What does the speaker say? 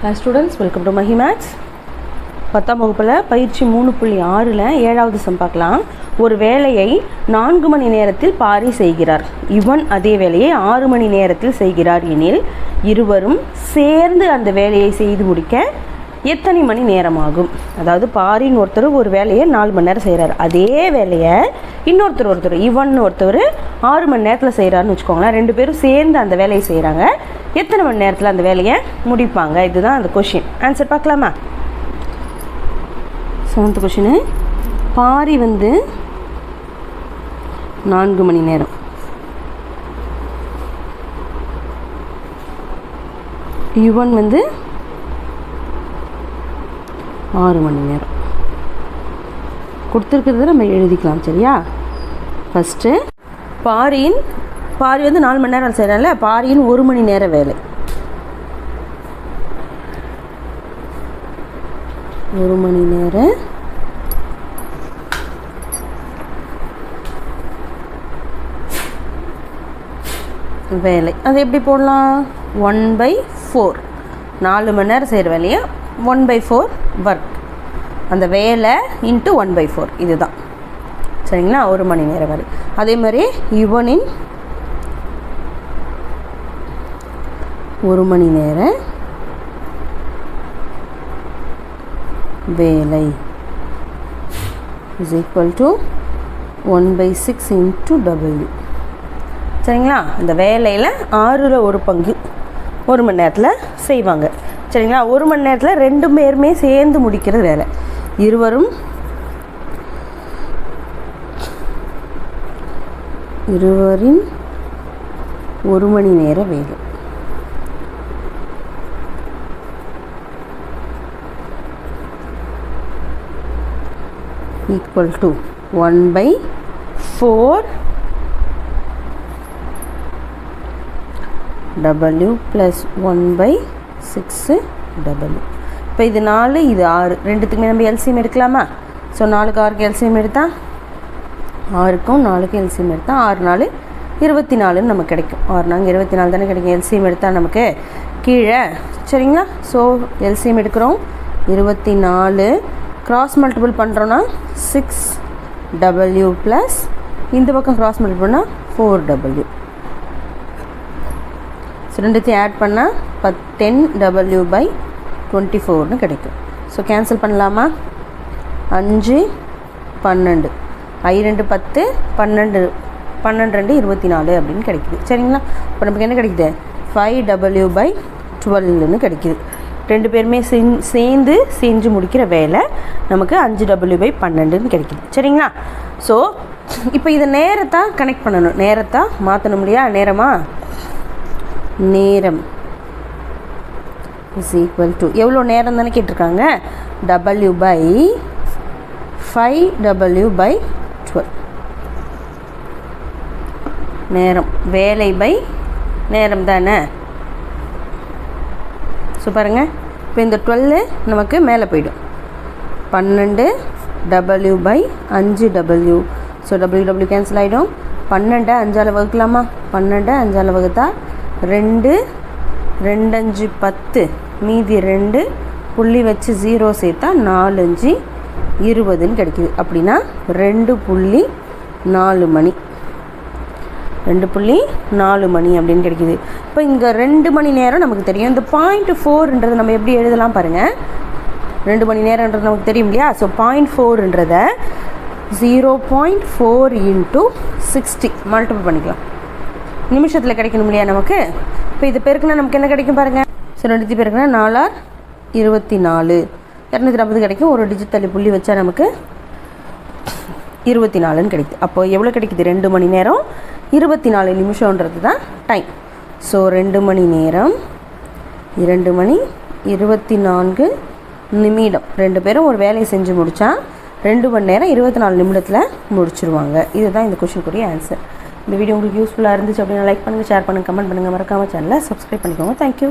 Hi students, welcome to Mahi Maths. 10ஆம் வகுப்புல பயிற்சி 3.6ல 7வது சம் பார்க்கலாம். ஒரு வேலையை 4 மணி நேரத்தில் பாரி செய்கிறார். இவன் அதே வேலையை 6 மணி நேரத்தில் செய்கிறார் எனில் இருவரும் சேர்ந்து அந்த வேலையை செய்து முடிக்க எத்தனை மணி நேரம் ஆகும்? அதாவது பாரின்னு ஒருத்தர் ஒரு வேலையை 4 மணி நேரம் செய்கிறார். அதே வேலையை இன்னொருத்தர் இவன் ஒருத்தர் 6 மணி நேரத்தில் செய்கிறாருன்னு வச்சுக்கோங்களேன். ரெண்டு பேரும் சேர்ந்து அந்த வேலையை செய்கிறாங்க. எத்தனை மணி நேரத்தில் அந்த வேலையை முடிப்பாங்க? இதுதான் அந்த கொஷின். ஆன்சர் பார்க்கலாமா? 7th கொஷினு, பாரி 4 மணி நேரம், யுவன் 6 மணி நேரம் கொடுத்துருக்கிறத நம்ம எழுதிக்கலாம். சரியா? ஃபஸ்ட்டு பாரி 4 மணி நேரம் செய்கிறால, பாரியின் 1 மணி நேர வேலை, 1 மணி நேர வேலை. அது எப்படி போடலாம்? 1/4. 4 மணி நேரம் செய்கிற வேலையை 1/4 ஒர்க், அந்த வேலை இன்ட்டு 1/4, இதுதான். சரிங்களா? 1 மணி நேர வேலை. அதே மாதிரி யுவனின் 1 மணி நேர வேலை is equal to 1/6 into W. சரிங்களா? இந்த வேலையில் 6ல் 1 பங்கு 1 மணி நேரத்தில் செய்வாங்க. சரிங்களா? 1 மணி நேரத்தில் 2 பேருமே சேர்ந்து முடிக்கிறது வேலை. இருவரின் 1 மணி நேர வேலை equal to 1/4 W plus 1/6 W. இப்போ இது 4, இது 6, ரெண்டுத்துக்குமே நம்ம எல்சிஎம் எடுக்கலாமா? ஸோ 4க்கு 6க்கு எல்சிஎம் எடுத்தால், 6க்கும் 4க்கு எல்சிஎம் எடுத்தால் 6 4 24 நமக்கு கிடைக்கும். 6 4 24 தானே கிடைக்கும் எல்சிஎம் எடுத்தால் நமக்கு கீழே. சரிங்களா? ஸோ எல்சிஎம் எடுக்கிறோம். 24 கிராஸ் மல்டிபிள் பண்ணுறோன்னா 6W ப்ளஸ் இந்த பக்கம் கிராஸ் மல்டிபிள் பண்ணால் 4W. ஸோ ரெண்டுத்தையும் ஆட் பண்ணால் 10W/24 கிடைக்கும். ஸோ கேன்சல் பண்ணலாமா? 5 12, I2 10, 12 12 24 அப்படின்னு கிடைக்குது. சரிங்களா? இப்போ நமக்கு என்ன கிடைக்குது? 5W/12ன்னு கிடைக்குது. ரெண்டு பேருமே சேர்ந்து செஞ்சு முடிக்கிற வேலை நமக்கு 5W/12ன்னு கிடைக்குது. சரிங்களா? ஸோ இப்போ இதை நேரத்தை கனெக்ட் பண்ணணும், நேரத்தை மாற்றணும் இல்லையா? நேரம் இஸ் ஈக்குவல் டு எவ்வளோ நேரம் தானே கேட்டிருக்காங்க? W/5W/12. நேரம் வேலை பை நேரம் தானே. ஸோ பாருங்கள், இப்போ இந்த 12 நமக்கு மேலே போயிடும். 12W/5W. ஸோ W கேன்சல் ஆகிடும். 12 5ஆல் வகுக்கலாமா? 12 5ஆல் வகுத்தா 2 2 5 10, மீதி 2 புள்ளி வச்சு 0 சேர்த்தா 4 5 20ன்னு கிடைக்கிது. அப்படின்னா 2.4 மணி, 2.4 மணி அப்படின்னு கிடைக்கிது. இப்போ இங்கே 2 மணி நேரம் நமக்கு தெரியும். இந்த 0.4ன்றது நம்ம எப்படி எழுதலாம் பாருங்கள். 2 மணி நேரம்ன்றது நமக்கு தெரியும் இல்லையா? ஸோ 0.4ன்றதை 0.4 × 60 மல்டிபிள் பண்ணிக்கலாம். நிமிஷத்தில் கிடைக்கணும் இல்லையா நமக்கு? இப்போ இது பெருக்குனா நமக்கு என்ன கிடைக்கும் பாருங்கள். ஸோ 2 பெருக்குனா 4 24, 240 கிடைக்கும். ஒரு டிஜிட் தள்ளி புள்ளி வச்சா நமக்கு 24ன்னு கிடைக்குது. அப்போ எவ்வளோ கிடைக்குது? 2 மணி நேரம் 24 நிமிஷன்றது தான் டைம். ஸோ 2 மணி நேரம் 2 மணி 24 நிமிடம். ரெண்டு பேரும் ஒரு வேலையை செஞ்சு முடித்தா 2 மணி நேரம் 24 நிமிடத்தில் முடிச்சிருவாங்க. இதுதான் இந்த கொஷினுக்குரிய ஆன்சர். இந்த வீடியோ உங்களுக்கு யூஸ்ஃபுல்லாக இருந்துச்சு அப்படின்னா லைக் பண்ணுங்கள், ஷேர் பண்ணுங்கள், கமெண்ட் பண்ணுங்கள், மறக்காமல் சேனலை சப்ஸ்கிரைப் பண்ணிக்கோங்க. தேங்க்யூ.